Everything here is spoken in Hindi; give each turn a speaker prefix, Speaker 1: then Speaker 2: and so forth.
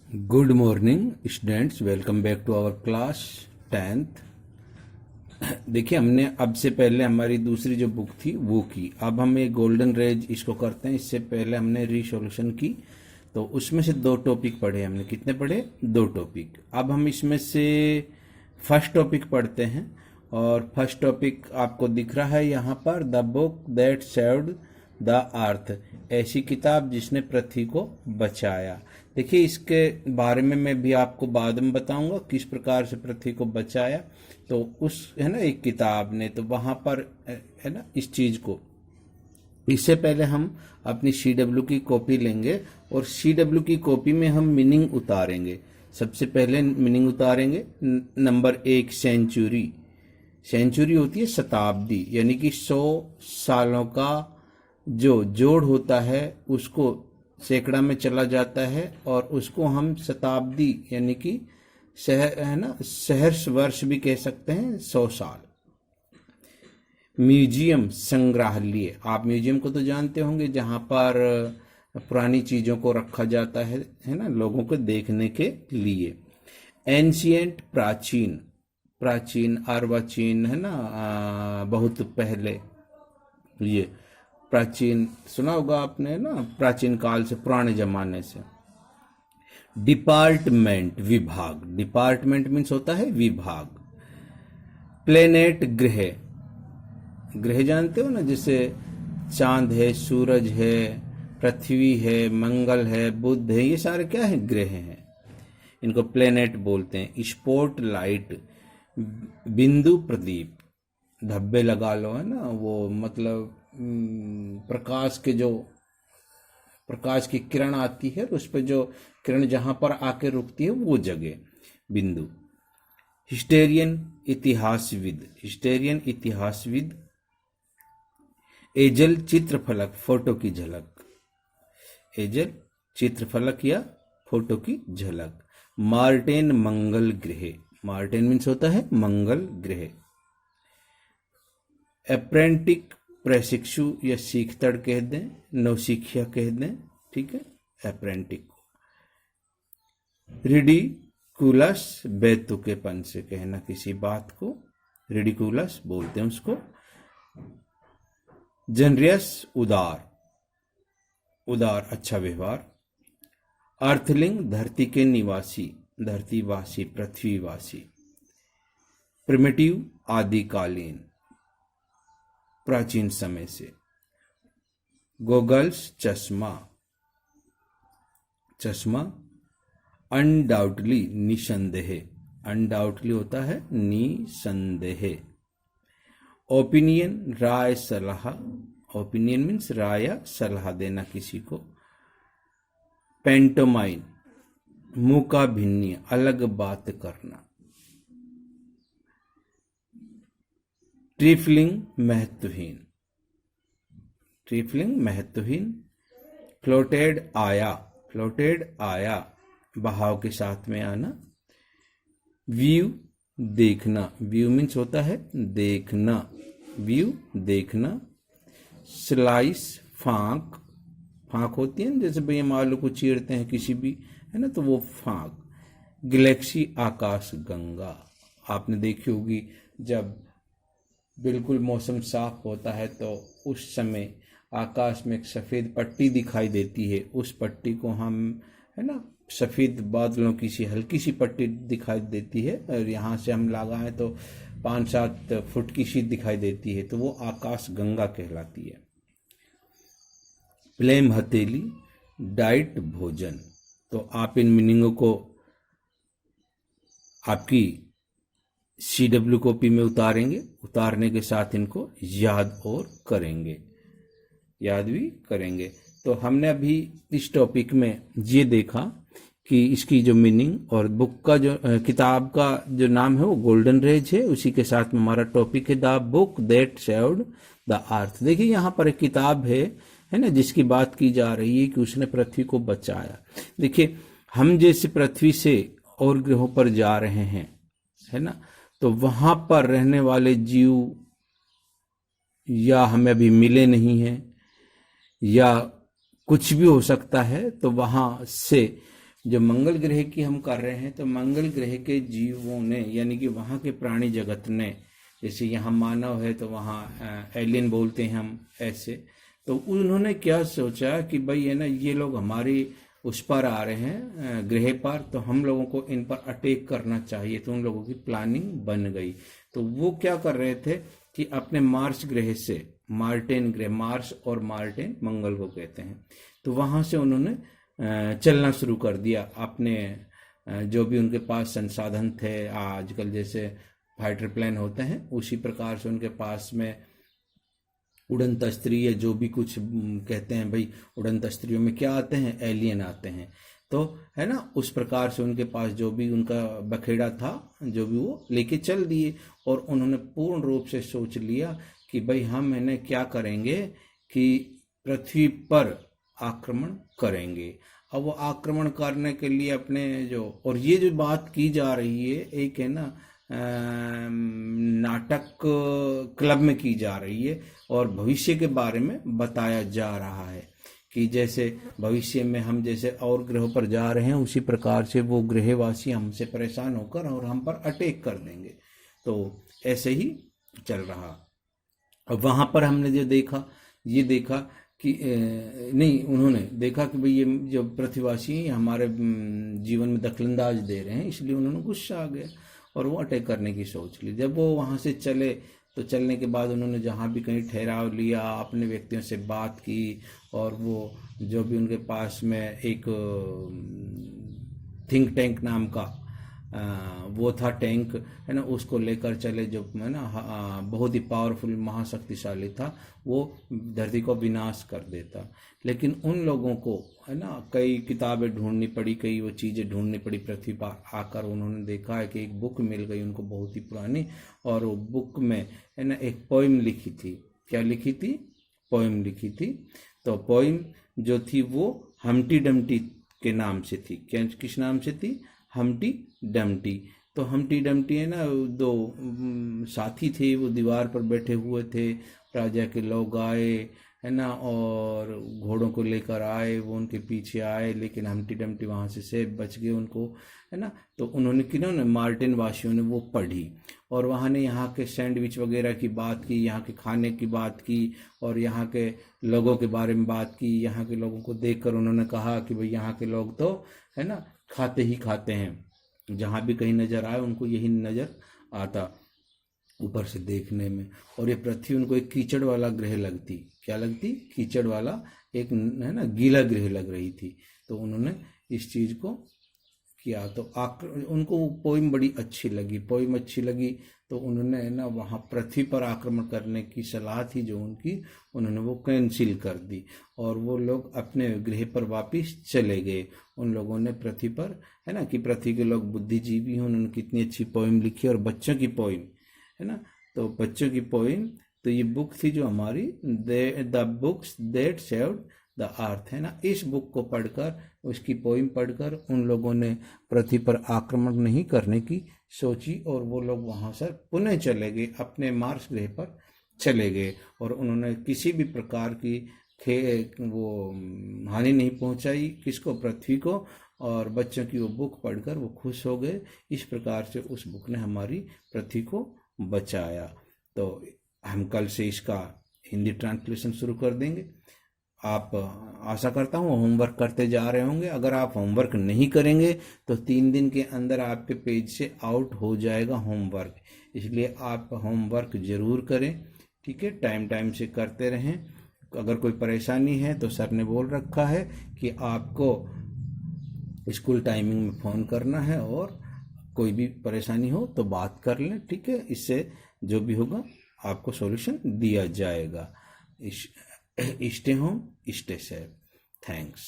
Speaker 1: Good morning students, welcome back to our class 10th। देखिए, हमने अब से पहले हमारी दूसरी जो बुक थी वो की। अब हम एक गोल्डन रेज इसको करते हैं। इससे पहले हमने रीसोल्यूशन की, तो उसमें से 2 टॉपिक पढ़े हमने। कितने पढ़े? 2 टॉपिक। अब हम इसमें से फर्स्ट टॉपिक पढ़ते हैं। और फर्स्ट टॉपिक आपको दिख रहा है यहाँ पर, the book that saved the earth, ऐसी किताब जिसने पृथ्वी को बचाया। देखिए, इसके बारे में मैं भी आपको बाद में बताऊंगा किस प्रकार से पृथ्वी को बचाया। तो उस है ना एक किताब ने, तो वहां पर है ना इस चीज को। इससे पहले हम अपनी CW की कॉपी लेंगे और CW की कॉपी में हम मीनिंग उतारेंगे। सबसे पहले मीनिंग उतारेंगे नंबर 1, सेंचुरी। सेंचुरी होती है शताब्दी, यानी कि 100 सालों का जो जोड़ होता है उसको सैकड़ा में चला जाता है, और उसको हम शताब्दी यानी कि है ना सहर्ष वर्ष भी कह सकते हैं, 100 साल। म्यूजियम, संग्रहालय। आप म्यूजियम को तो जानते होंगे, जहां पर पुरानी चीजों को रखा जाता है ना, लोगों को देखने के लिए। एंशियंट, प्राचीन। प्राचीन, अर्वाचीन है ना, बहुत पहले। ये प्राचीन सुना होगा आपने ना, प्राचीन काल से, पुराने जमाने से। डिपार्टमेंट, विभाग। डिपार्टमेंट मीन्स होता है विभाग। प्लेनेट, ग्रह। ग्रह जानते हो ना, जैसे चांद है, सूरज है, पृथ्वी है, मंगल है, बुध है, ये सारे क्या है? ग्रह हैं। इनको प्लेनेट बोलते हैं। स्पॉट लाइट, बिंदु प्रदीप। धब्बे लगा लो, है ना, वो मतलब प्रकाश की किरण आती है, उस पर जो किरण जहां पर आके रुकती है वो जगह बिंदु। हिस्टेरियन, इतिहासविद। हिस्टेरियन, इतिहासविद। एजल, चित्रफलक, फोटो की झलक। एजल, चित्रफलक या फोटो की झलक। मार्टिन, मंगल ग्रह। मार्टिन मीन्स होता है मंगल ग्रह। अप्रेंटिक, प्रशिक्षु या सीखतड़ कह दें, नौसिखिया कह दें, ठीक है, अप्रेंटिक को। रिडिकुलस, बेतुकेपन से कहना किसी बात को रिडिकुलस बोलते हैं उसको। जनरियस, उदार। उदार, अच्छा व्यवहार। अर्थलिंग, धरती के निवासी, धरतीवासी, पृथ्वीवासी। प्रिमिटिव, आदिकालीन, प्राचीन समय से। गोगल्स, चश्मा। चश्मा। अनडाउटली, निसंदेह। अनडाउटली होता है निसंदेह। ओपिनियन, राय, सलाह। ओपिनियन मीन्स राय या सलाह देना किसी को। पेंटोमाइन, मुंह का भिन्नी, अलग बात करना। ट्रिफलिंग, महत्वहीन। ट्रिफलिंग, महत्वहीन। फ्लोटेड, आया। फ्लोटेड, आया, बहाव के साथ में आना। व्यू, देखना। व्यू मीन्स होता है देखना। व्यू, देखना। स्लाइस, फांक। फांक होती है ना, जैसे भैया हम आलू को चीरते हैं किसी भी, है ना, तो वो फांक। गैलेक्सी, आकाश गंगा। आपने देखी होगी, जब बिल्कुल मौसम साफ होता है तो उस समय आकाश में एक सफ़ेद पट्टी दिखाई देती है। उस पट्टी को हम, है ना, सफ़ेद बादलों की सी हल्की सी पट्टी दिखाई देती है, और यहाँ से हम लगाएं तो 5-7 फुट की सी दिखाई देती है, तो वो आकाश गंगा कहलाती है। प्लेम, हथेली। डाइट, भोजन। तो आप इन मीनिंगों को आपकी CW कॉपी में उतारेंगे। उतारने के साथ इनको याद और करेंगे, याद भी करेंगे। तो हमने अभी इस टॉपिक में ये देखा कि इसकी जो मीनिंग, और बुक का जो किताब का जो नाम है वो गोल्डन रेज है। उसी के साथ में हमारा टॉपिक है the book that saved the earth. देखिए, यहाँ पर एक किताब है ना, जिसकी बात की जा रही है कि उसने पृथ्वी को बचाया। देखिए, हम जैसे पृथ्वी से और ग्रहों पर जा रहे हैं, है ना, तो वहां पर रहने वाले जीव या हमें अभी मिले नहीं हैं, या कुछ भी हो सकता है, तो वहां से जो मंगल ग्रह की हम कर रहे हैं, तो मंगल ग्रह के जीवों ने, यानी कि वहाँ के प्राणी जगत ने, जैसे यहाँ मानव है तो वहाँ एलियन बोलते हैं हम, ऐसे, तो उन्होंने क्या सोचा कि भाई है ना, ये लोग हमारी उस पर आ रहे हैं ग्रह पर, तो हम लोगों को इन पर अटैक करना चाहिए। तो उन लोगों की प्लानिंग बन गई। तो वो क्या कर रहे थे कि अपने मार्स ग्रह से, मार्टिन ग्रह, मार्स और मार्टिन मंगल को कहते हैं, तो वहाँ से उन्होंने चलना शुरू कर दिया। अपने जो भी उनके पास संसाधन थे, आजकल जैसे फाइटर प्लेन होते हैं, उसी प्रकार से उनके पास में उड़न तस्त्री या जो भी कुछ कहते हैं भाई, उड़न तस्त्रियों में क्या आते हैं, एलियन आते हैं, तो है ना, उस प्रकार से उनके पास जो भी उनका बखेड़ा था, जो भी वो लेके चल दिए। और उन्होंने पूर्ण रूप से सोच लिया कि भाई हम इन्हें क्या करेंगे कि पृथ्वी पर आक्रमण करेंगे। अब वो आक्रमण करने के लिए अपने जो, और ये जो बात की जा रही है, एक है ना नाटक क्लब में की जा रही है, और भविष्य के बारे में बताया जा रहा है कि जैसे भविष्य में हम जैसे और ग्रहों पर जा रहे हैं, उसी प्रकार से वो ग्रहवासी हमसे परेशान होकर और हम पर अटैक कर देंगे। तो ऐसे ही चल रहा। अब वहां पर हमने जो देखा, ये देखा कि नहीं, उन्होंने देखा कि भाई ये जो पृथ्वीवासी हैं हमारे जीवन में दखलंदाज दे रहे हैं, इसलिए उन्होंने गुस्सा आ गया और वो अटैक करने की सोच ली। जब वो वहाँ से चले, तो चलने के बाद उन्होंने जहाँ भी कहीं ठहराव लिया, अपने व्यक्तियों से बात की, और वो जो भी उनके पास में एक थिंक टैंक नाम का वो था टैंक, है ना, उसको लेकर चले, जो है ना बहुत ही पावरफुल, महाशक्तिशाली था, वो धरती को विनाश कर देता। लेकिन उन लोगों को है ना कई किताबें ढूंढनी पड़ी, कई वो चीज़ें ढूंढनी पड़ी। पृथ्वी पर आकर उन्होंने देखा है कि एक बुक मिल गई उनको, बहुत ही पुरानी, और वो बुक में है ना एक पोइम लिखी थी। क्या लिखी थी? पोइम लिखी थी। तो पोइम जो थी वो हम्टी डम्टी के नाम से थी। क्या, किस नाम से थी? Humpty Dumpty. तो हम्टी डम्टी है ना, दो साथी थे, वो दीवार पर बैठे हुए थे, राजा के लोग आए, है ना, और घोड़ों को लेकर आए, वो उनके पीछे आए, लेकिन हम्टी डम्टी वहाँ से सेफ बच गए उनको, है ना। तो उन्होंने किन्होंने, मार्टिन वासियों ने वो पढ़ी, और वहाँ ने यहाँ के सैंडविच वगैरह की बात की, यहाँ के खाने की बात की, और यहाँ के लोगों के बारे में बात की। यहाँ के लोगों को देखकर उन्होंने कहा कि भाई यहाँ के लोग तो है ना खाते ही खाते हैं, जहाँ भी कहीं नजर आए उनको यही नजर आता ऊपर से देखने में। और ये पृथ्वी उनको एक कीचड़ वाला ग्रह लगती। क्या लगती? कीचड़ वाला, एक है ना गीला ग्रह लग रही थी। तो उन्होंने इस चीज को किया। तो उनको वो पोइम बड़ी अच्छी लगी। पोइम अच्छी लगी तो उन्होंने है ना वहाँ पृथ्वी पर आक्रमण करने की सलाह थी जो उनकी, उन्होंने वो कैंसिल कर दी, और वो लोग अपने ग्रह पर वापस चले गए। उन लोगों ने पृथ्वी पर, है ना, कि पृथ्वी के लोग बुद्धिजीवी हैं, उन्होंने कितनी अच्छी पोइम लिखी, और बच्चों की पोइम, है ना। तो बच्चों की पोइम, तो ये बुक थी जो हमारी the books that saved the earth, है ना। इस बुक को पढ़कर, उसकी पोइम पढ़कर उन लोगों ने पृथ्वी पर आक्रमण नहीं करने की सोची, और वो लोग वहां से पुनः चले गए, अपने मार्स ग्रह पर चले गए, और उन्होंने किसी भी प्रकार की वो हानि नहीं पहुंचाई, किसको? पृथ्वी को। और बच्चों की वो बुक पढ़कर वो खुश हो गए। इस प्रकार से उस बुक ने हमारी पृथ्वी को बचाया। तो हम कल से इसका हिंदी ट्रांसलेशन शुरू कर देंगे। आप, आशा करता हूँ, होमवर्क करते जा रहे होंगे। अगर आप होमवर्क नहीं करेंगे तो 3 दिन के अंदर आपके पेज से आउट हो जाएगा होमवर्क। इसलिए आप होमवर्क जरूर करें, ठीक है, टाइम टाइम से करते रहें। अगर कोई परेशानी है तो सर ने बोल रखा है कि आपको स्कूल टाइमिंग में फ़ोन करना है, और कोई भी परेशानी हो तो बात कर लें, ठीक है। इससे जो भी होगा आपको सॉल्यूशन दिया जाएगा। Stay home, stay safe. Thanks.